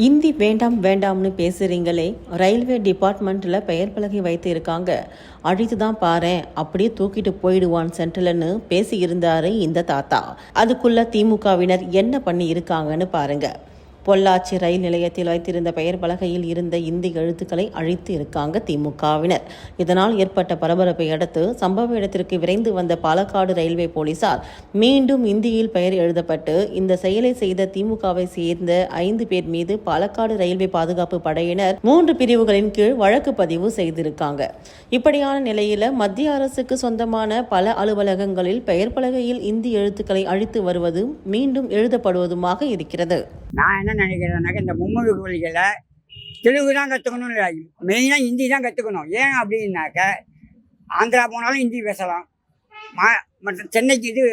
இந்தி வேண்டாம் வேண்டாம்னு பேசுறீங்களே, ரயில்வே டிபார்ட்மெண்ட்டில் பெயர் பலகை வைத்து இருக்காங்க, அழித்து தான் பாரேன், அப்படியே தூக்கிட்டு போயிடுவான் சென்ட்ரல்னு பேசி இருந்தாரு இந்த தாத்தா. அதுக்குள்ள திமுகவினர் என்ன பண்ணி இருக்காங்கன்னு பாருங்க. பொள்ளாச்சி ரயில் நிலையத்தில் வைத்திருந்த பெயர் பலகையில் இருந்த இந்தி எழுத்துக்களை அழித்து இருக்காங்க திமுகவினர். இதனால் ஏற்பட்ட பரபரப்பை அடுத்து சம்பவ இடத்திற்கு விரைந்து வந்த பாலக்காடு ரயில்வே போலீசார் மீண்டும் இந்தியில் பெயர் எழுதப்பட்டு இந்த செயலை செய்த திமுகவை சேர்ந்த 5 பேர் மீது பாலக்காடு ரயில்வே பாதுகாப்பு படையினர் 3 பிரிவுகளின் கீழ் வழக்கு பதிவு செய்திருக்காங்க. இப்படியான நிலையில மத்திய அரசுக்கு சொந்தமான பல அலுவலகங்களில் பெயர் பலகையில் இந்தி எழுத்துக்களை அழித்து வருவது மீண்டும் எழுதப்படுவதுமாக இருக்கிறது. நான் என்ன நினைக்கிறேன்னாக்க, இந்த மும்மொழி கொள்கையில் தெலுங்கு தான் கற்றுக்கணும், மெயினாக ஹிந்தி தான் கற்றுக்கணும். ஏன் அப்படின்னாக்க, ஆந்திரா போனாலும் ஹிந்தி பேசலாம், மற்ற சென்னைக்கு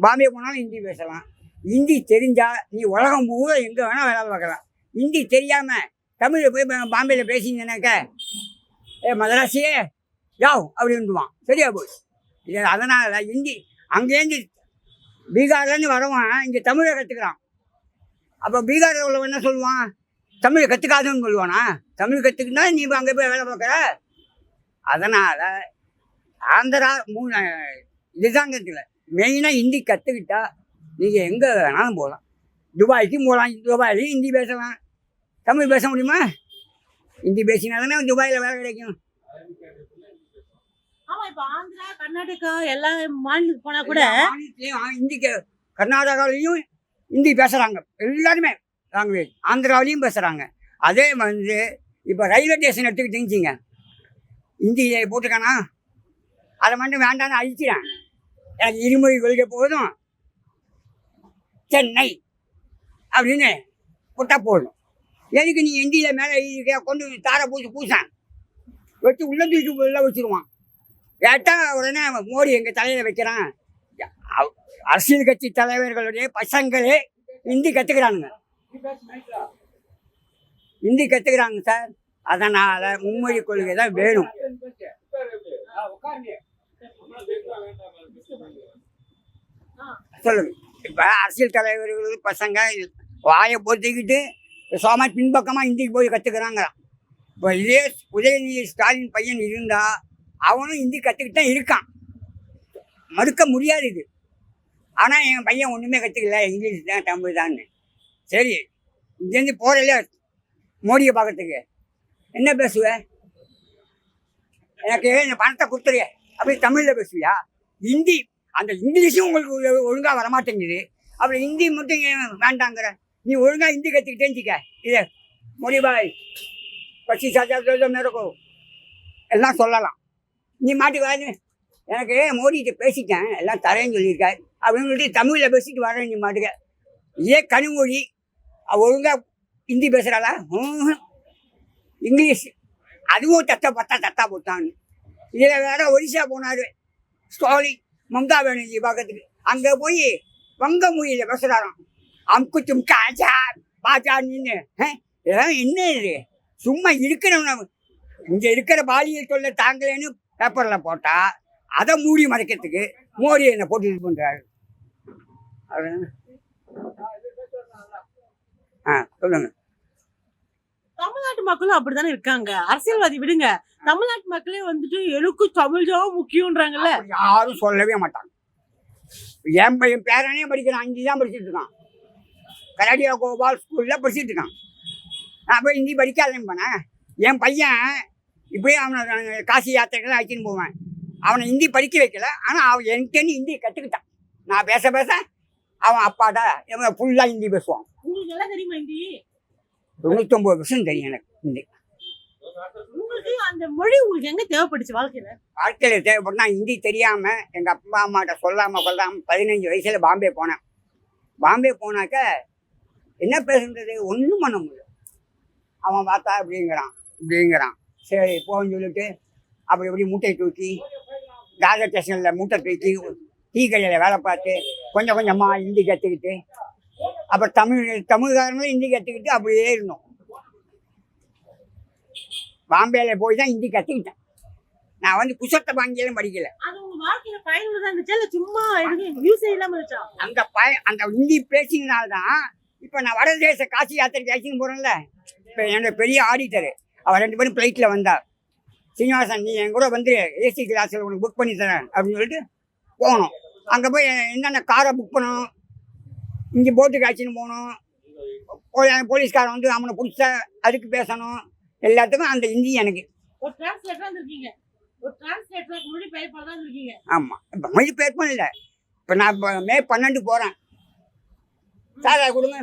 பாம்பே போனாலும் ஹிந்தி பேசலாம். ஹிந்தி தெரிஞ்சால் நீ உலகம் பூரா எங்கே வேணால் வேலை பார்க்கலாம். ஹிந்தி தெரியாமல் தமிழில் போய் பாம்பேயில் பேசிங்கனாக்க, மதராசியே யாவ் அப்படின்ட்டுவான், சரியா போய். இது அதனால் ஹிந்தி அங்கேருந்து பீகார்லேருந்து வரவன் இங்கே தமிழை கற்றுக்கிறான். அப்போ பீகாரில் உள்ளவன் என்ன சொல்லுவான்? தமிழ் கற்றுக்காதுன்னு சொல்லுவானா? தமிழ் கற்றுக்கிட்டா நீ இப்போ அங்கே போய் வேலை பார்க்குற. அதனால் ஆந்திரா இதுதான் கற்றுக்கல, மெயினாக ஹிந்தி கற்றுக்கிட்டா நீங்கள் எங்கே வேணாலும் போகலாம். துபாய்க்கும் போகலாம், துபாயிலையும் ஹிந்தி பேசலாம். தமிழ் பேச முடியுமா? ஹிந்தி பேசினா தானே துபாயில் வேலை கிடைக்கும். ஆமா, இப்போ ஆந்திரா, கர்நாடகா எல்லா மாநிலத்துக்கு போனால் கூட ஹிந்தி கர்நாடகாவிலையும் ஹிந்தி பேசுகிறாங்க, எல்லாருமே லாங்குவேஜ். ஆந்திராவிலையும் பேசுகிறாங்க. அதே வந்து இப்போ ரயில்வே ஸ்டேஷன் எடுத்துக்கிட்டீங்க, ஹிந்தியில் போட்டுக்கானா, அதை மட்டும் வேண்டான்னு அழிச்சிடேன். எனக்கு இருமொழி கொள்கை போதும், சென்னை அப்படின்னு போட்டால் போதும். எதுக்கு நீ ஹிந்தியில் மேலே கொண்டு தாரை பூசான் வச்சு உள்ள தூக்கி உள்ள வச்சுருவான். கேட்டால் உடனே மோடி எங்கள் தலையில் வைக்கிறான். அரசியல் கட்சி தலைவர்களுடைய பசங்களே ஹிந்தி கற்றுக்கிறானுங்க, ஹிந்தி கற்றுக்கிறாங்க சார். அதனால் மும்மொழி கொள்கை தான் வேணும். சொல்லுங்க. இப்போ அரசியல் தலைவர்கள் பசங்க வாயை பொறுத்துக்கிட்டு சோமா பின்பக்கமாக ஹிந்திக்கு போய் கற்றுக்கிறாங்க. இப்போ இதே உதயநிதி ஸ்டாலின் பையன் இருந்தால் அவனும் ஹிந்தி கற்றுக்கிட்டு தான் இருக்கான், மறுக்க முடியாது இது. ஆனால் என் பையன் ஒன்றுமே கற்றுக்கல, இங்கிலீஷ் தான் தமிழ் தான்னு. சரி, இங்கேருந்து போகிறல மோடியை பார்க்கறதுக்கு என்ன பேசுவேன்? எனக்கு இந்த பணத்தை கொடுத்துரு அப்படி தமிழில் பேசுவியா? ஹிந்தி அந்த இங்கிலீஷும் உங்களுக்கு ஒழுங்காக வரமாட்டேங்குது, அப்படி ஹிந்தி மட்டும் வேண்டாங்கிற. நீ ஒழுங்காக ஹிந்தி கற்றுக்கிட்டேன்னு இதை மோடி பாய் 25,000 மேரக்கோ எல்லாம் சொல்லலாம். நீ மாட்டுக்காது எனக்கு மோடிகிட்ட பேசிட்டேன், எல்லாம் தரேன்னு சொல்லியிருக்காரு அப்படின்னு சொல்லிட்டு தமிழில் பேசிட்டு வரேன். நீ மாட்டுக்க இதே கனிமொழி ஒழுங்காக ஹிந்தி பேசுகிறாளா? இங்கிலீஷ் அதுவும் தத்தா போட்டான்னு. இதில் வேற ஒரிசா போனார் ஸ்டாலின், மம்தா பானர்ஜி பார்க்கறதுக்கு. அங்கே போய் வங்க மொழியில் பேசுகிறாராம், அம்கு தும்கா ஆச்சா பாச்சான்னு. இதெல்லாம் என்ன இது? சும்மா இருக்கிறவங்க இங்கே இருக்கிற பாலியல் தொல்லை தாங்களேன்னு பேப்பரில் போட்டால் அதை மூடி மறைக்கிறதுக்கு மோடி என்னை போட்டு இது பண்ணுறாரு. சொல்லுங்க. தமிழ்நாட்டு மக்களும் அப்படித்தானே இருக்காங்க. அரசியல்வாதி விடுங்க, தமிழ்நாட்டு மக்களே வந்துட்டு எனக்கு தமிழ் தான் முக்கியம்ன்றாங்கல்ல. யாரும் சொல்லவே மாட்டாங்க. என் பையன் பேரனே படிக்கிறான், 5 தான் படிச்சுட்டு இருக்கான், கலாடியா கோபால் ஸ்கூலில் படிச்சுட்டு இருக்கான். நான் போய் ஹிந்தி படிக்காதேன்னு போனேன். என் பையன் இப்படியே அவனை காசி யாத்திரைக்கெல்லாம் அழைச்சின்னு போவேன். அவனை ஹிந்தி படிக்க வைக்கல, ஆனால் அவன் என்கிட்ட ஹிந்தி கற்றுக்கிட்டான். நான் பேச அவன் அப்பாடா இவன் ஃபுல்லாக ஹிந்தி பேசுவான். உங்களுக்கு எல்லாம் தெரியுமா ஹிந்தி? 99% தெரியும் எனக்கு ஹிந்தி. உங்களுக்கு அந்த மொழி உங்களுக்கு எங்கே தேவைப்பட்டுச்சு வாழ்க்கையில் தேவைப்பட்டு நான் ஹிந்தி தெரியாமல் எங்கள் அப்பா அம்மாட்ட சொல்லாமல் 15 வயசில் பாம்பே போனேன். பாம்பே போனாக்க என்ன பேசுன்றது ஒன்றும் பண்ண முடியல. அவன் பார்த்தா இப்படிங்கிறான். சரி போன்னு சொல்லிட்டு அப்படி இப்படி மூட்டை தூக்கி ராஜா ஸ்டேஷனில் மூட்டை தூக்கி டீ கடையில் வேலை பார்த்து கொஞ்சம் கொஞ்சமாக ஹிந்தி கற்றுக்கிட்டு, அப்புறம் தமிழ்காரங்களும் ஹிந்தி கற்றுக்கிட்டு அப்படியே இருந்தோம். பாம்பேயில் போய் தான் ஹிந்தி கற்றுக்கிட்டேன். நான் வந்து புஷத்தை வாங்கியெல்லாம் படிக்கல. சும்மா அந்த ஹிந்தி பேசினால்தான் இப்போ நான் வடதேச காசி யாத்திரைக்கு அழைச்சின்னு போகிறேன்ல, இப்போ என்னோட பெரிய ஆடிட்டரு அவர் 2 பேரும் ஃப்ளைட்டில் வந்தார். சீனிவாசன், நீ என் கூட வந்து ஏசி கிளாஸில் உனக்கு புக் பண்ணி தரேன் அப்படின்னு சொல்லிட்டு போகணும். அங்கே போய் என்னென்ன காரை புக் பண்ணணும், இங்கே போட்டுக்கு அழைச்சின்னு போகணும், போலீஸ்காரன் வந்து அவனை பிடிச்ச அதுக்கு பேசணும், எல்லாத்துக்கும் அந்த ஹிந்தி எனக்கு. ஒரு டிரான்ஸ்லேட்டரா இருந்திருக்கீங்க. ஒரு டிரான்ஸ்லேட்டருக்கு முன்னாடி பெயர்ப்பாளரா இருந்திருக்கீங்க. ஆமாம், இப்போ மொழி பேர்ப்பும் இல்லை. இப்போ நான் இப்போ மே 12 போகிறேன். சார் அதை கொடுங்க.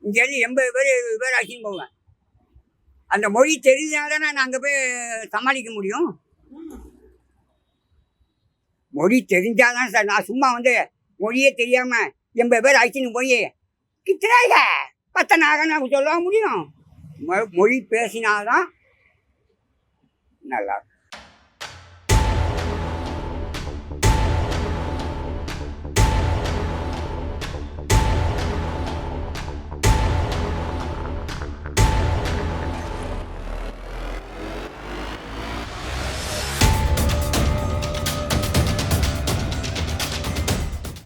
இங்கேருந்து 80 பேர் 70 பேர் அழைச்சின்னு போவேன். அந்த மொழி தெரிஞ்சால் தானே நான் அங்கே போய் சமாளிக்க முடியும். மொழி தெரிஞ்சாதான் சார். நான் சும்மா வந்து மொழியே தெரியாமல் 80 பேர் அழைச்சின்னு போய் கித்தனாக பத்தனாக நான் சொல்ல முடியும். மொழி பேசினாதான் நல்லா இருக்கும்.